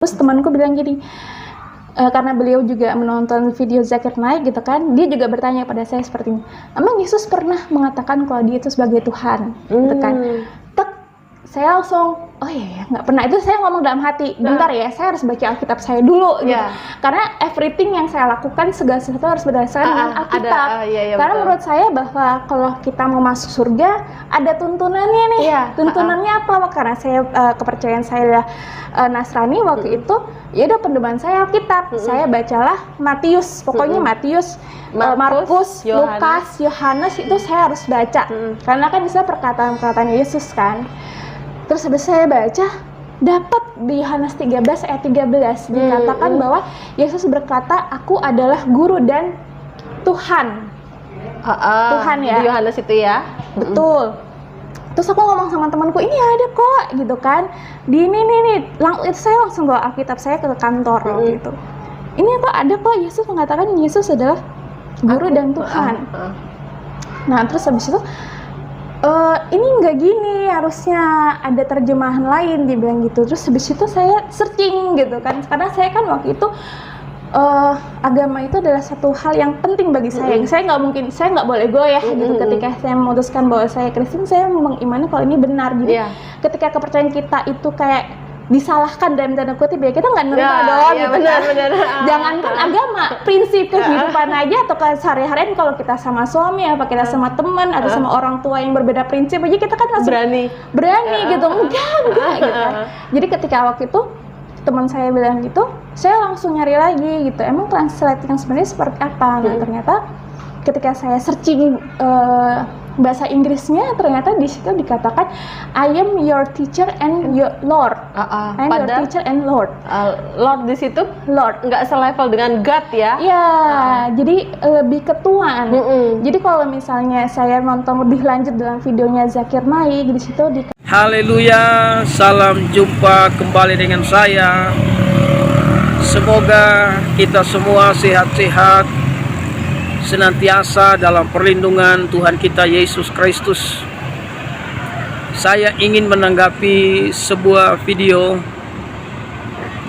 Terus temanku bilang gini, karena beliau juga menonton video Zakir Naik gitu kan, dia juga bertanya pada saya seperti ini, emang Yesus pernah mengatakan kalau dia itu sebagai Tuhan, gitu kan. Tek, saya langsung, oh iya ya, nggak pernah. Itu saya ngomong dalam hati, bentar ya, saya harus baca Alkitab saya dulu, gitu. Karena everything yang saya lakukan, segala sesuatu harus berdasarkan dengan Alkitab. Karena betul. Menurut saya bahwa kalau kita mau masuk surga, ada tuntunannya nih. Tuntunannya apa? Karena saya kepercayaan saya adalah Nasrani waktu itu, ya udah pendoman saya Alkitab. Saya bacalah Matius, pokoknya Matius, Markus, Lukas, Yohanes itu saya harus baca. Karena kan bisa perkataan-perkataan Yesus kan. Terus habis saya baca, dapat di Yohanes 13 ayat 13 dikatakan bahwa Yesus berkata, aku adalah guru dan Tuhan. Tuhan ya. Di Yohanes itu ya. Betul. Terus aku ngomong sama temanku, ini ada kok gitu kan. Di ini nih, saya langsung bawa Alkitab saya ke kantor gitu. Ini kok ada kok, Yesus mengatakan Yesus adalah guru dan Tuhan. Nah terus habis itu, ini nggak gini, harusnya ada terjemahan lain, dibilang gitu. Terus habis itu saya searching gitu kan, karena saya kan waktu itu agama itu adalah satu hal yang penting bagi saya. Saya nggak boleh goyah gitu. Ketika saya memutuskan bahwa saya Kristen, saya mengimani kalau ini benar. Jadi ketika kepercayaan kita itu kayak disalahkan dalam tanda kutip ya, kita nggak nerima dong gitu benar. Jangankan agama, prinsip kehidupan aja atau sehari-harian, kalau kita sama suami apa kita sama teman atau sama orang tua yang berbeda prinsip aja, kita kan masih berani gitu. Enggak gitu. Jadi ketika waktu itu teman saya bilang gitu, saya langsung nyari lagi gitu, emang translate yang sebenarnya seperti apa. Nah ternyata ketika saya searching bahasa Inggrisnya, ternyata di situ dikatakan I am your teacher and your Lord. I am your teacher and Lord. Lord di situ Lord, nggak selevel dengan God ya? Iya, jadi lebih ke Tuhan. Jadi kalau misalnya saya nonton lebih lanjut dalam videonya Zakir Naik, di situ di Haleluya, salam jumpa kembali dengan saya. Semoga kita semua sehat-sehat, senantiasa dalam perlindungan Tuhan kita Yesus Kristus. Saya ingin menanggapi sebuah video.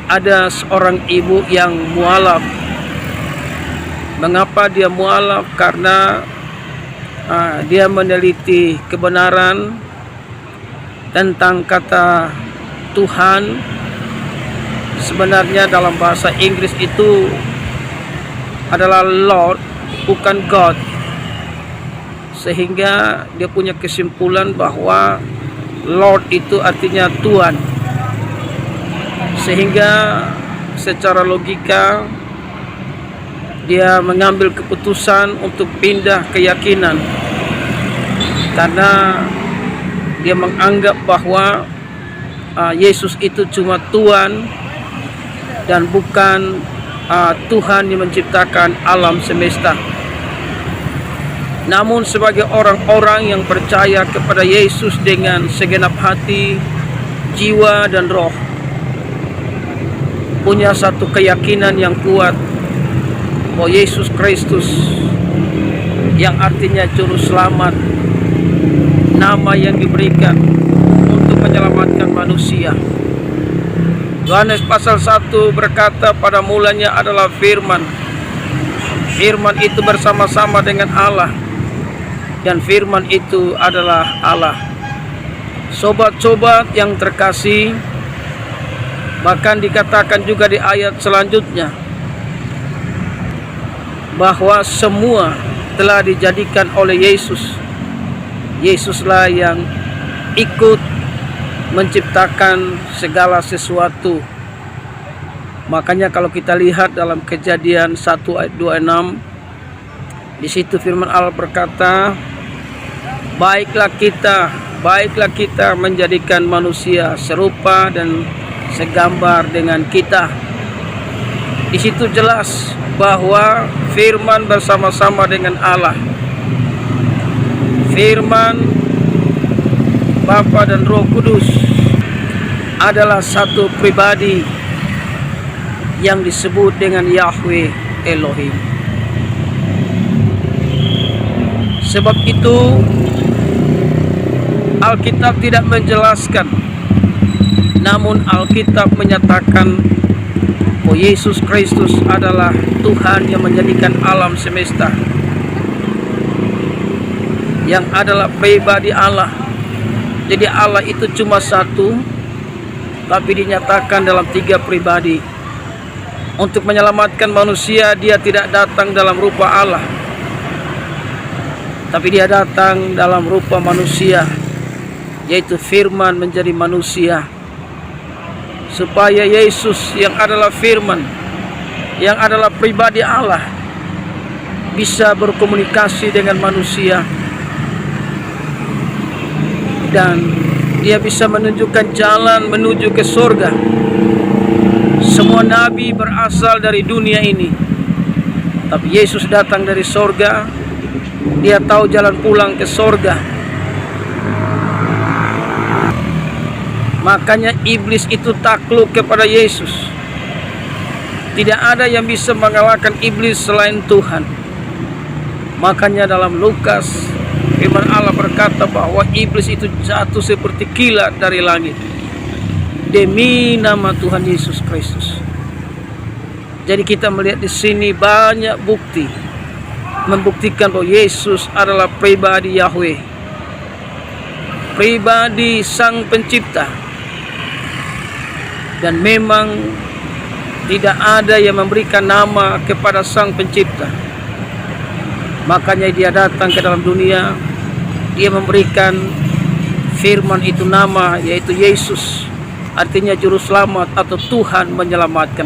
Ada seorang ibu yang mualaf. Mengapa dia mualaf? Karena dia meneliti kebenaran tentang kata Tuhan. Sebenarnya dalam bahasa Inggris itu adalah Lord, bukan God. Sehingga dia punya kesimpulan bahwa Lord itu artinya Tuhan. Sehingga secara logika dia mengambil keputusan untuk pindah keyakinan, karena dia menganggap bahwa Yesus itu cuma Tuhan dan bukan Tuhan yang menciptakan alam semesta. Namun sebagai orang-orang yang percaya kepada Yesus dengan segenap hati, jiwa dan roh, punya satu keyakinan yang kuat bahwa Yesus Kristus yang artinya juru selamat, nama yang diberikan untuk menyelamatkan manusia. Yohanes pasal 1 berkata, pada mulanya adalah firman. Firman itu bersama-sama dengan Allah, dan firman itu adalah Allah. Sobat-sobat yang terkasih, bahkan dikatakan juga di ayat selanjutnya bahwa semua telah dijadikan oleh Yesus. Yesuslah yang ikut menciptakan segala sesuatu. Makanya kalau kita lihat dalam Kejadian 1 ayat 26, di situ firman Allah berkata, baiklah kita menjadikan manusia serupa dan segambar dengan kita. Di situ jelas bahwa firman bersama-sama dengan Allah. Firman, Bapa dan Roh Kudus adalah satu pribadi yang disebut dengan Yahweh Elohim. Sebab itu Alkitab tidak menjelaskan, namun Alkitab menyatakan bahwa Yesus Kristus adalah Tuhan yang menjadikan alam semesta, yang adalah pribadi Allah. Jadi Allah itu cuma satu, tapi dinyatakan dalam 3 pribadi. Untuk menyelamatkan manusia, dia tidak datang dalam rupa Allah, tapi dia datang dalam rupa manusia, yaitu firman menjadi manusia, supaya Yesus yang adalah firman, yang adalah pribadi Allah, bisa berkomunikasi dengan manusia, dan dia bisa menunjukkan jalan menuju ke surga. Semua nabi berasal dari dunia ini, tapi Yesus datang dari surga. Dia tahu jalan pulang ke surga. Makanya iblis itu takluk kepada Yesus. Tidak ada yang bisa mengalahkan iblis selain Tuhan. Makanya dalam Lukas, firman Allah berkata bahwa iblis itu jatuh seperti kilat dari langit demi nama Tuhan Yesus Kristus. Jadi kita melihat di sini banyak bukti membuktikan bahwa Yesus adalah pribadi Yahweh, pribadi Sang Pencipta. Dan memang tidak ada yang memberikan nama kepada Sang Pencipta. Makanya dia datang ke dalam dunia, dia memberikan firman itu nama, yaitu Yesus, artinya juru selamat atau Tuhan menyelamatkan.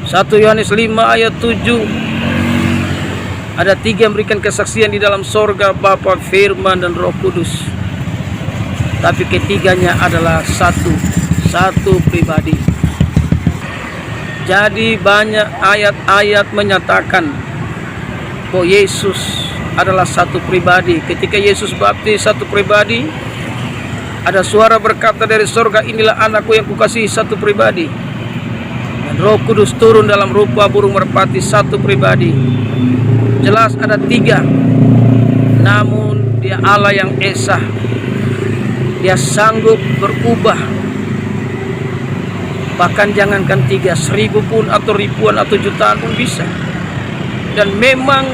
1 Yohanes 5 ayat 7, ada 3 yang memberikan kesaksian di dalam sorga, Bapa, Firman, dan Roh Kudus. Tapi ketiganya adalah satu pribadi. Jadi banyak ayat-ayat menyatakan bahwa Yesus adalah satu pribadi. Ketika Yesus baptis satu pribadi, ada suara berkata dari surga, inilah anakku yang kukasihi, satu pribadi. Dan Roh Kudus turun dalam rupa burung merpati, satu pribadi. Jelas ada 3, namun dia Allah yang esa. Dia sanggup berubah. Bahkan jangankan 3, 1000 pun atau ribuan atau jutaan pun bisa. Dan memang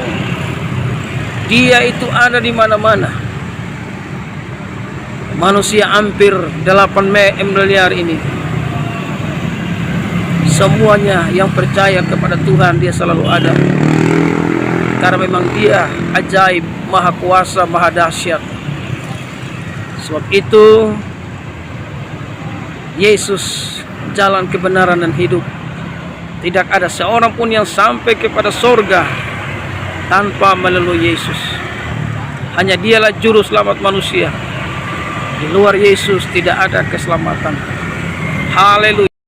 dia itu ada di mana-mana. Manusia hampir 8 miliar ini, semuanya yang percaya kepada Tuhan, dia selalu ada. Karena memang dia ajaib, maha kuasa, maha dahsyat. Sebab itu Yesus jalan kebenaran dan hidup. Tidak ada seorang pun yang sampai kepada surga tanpa melalui Yesus. Hanya dialah juru selamat manusia. Di luar Yesus tidak ada keselamatan. Haleluya.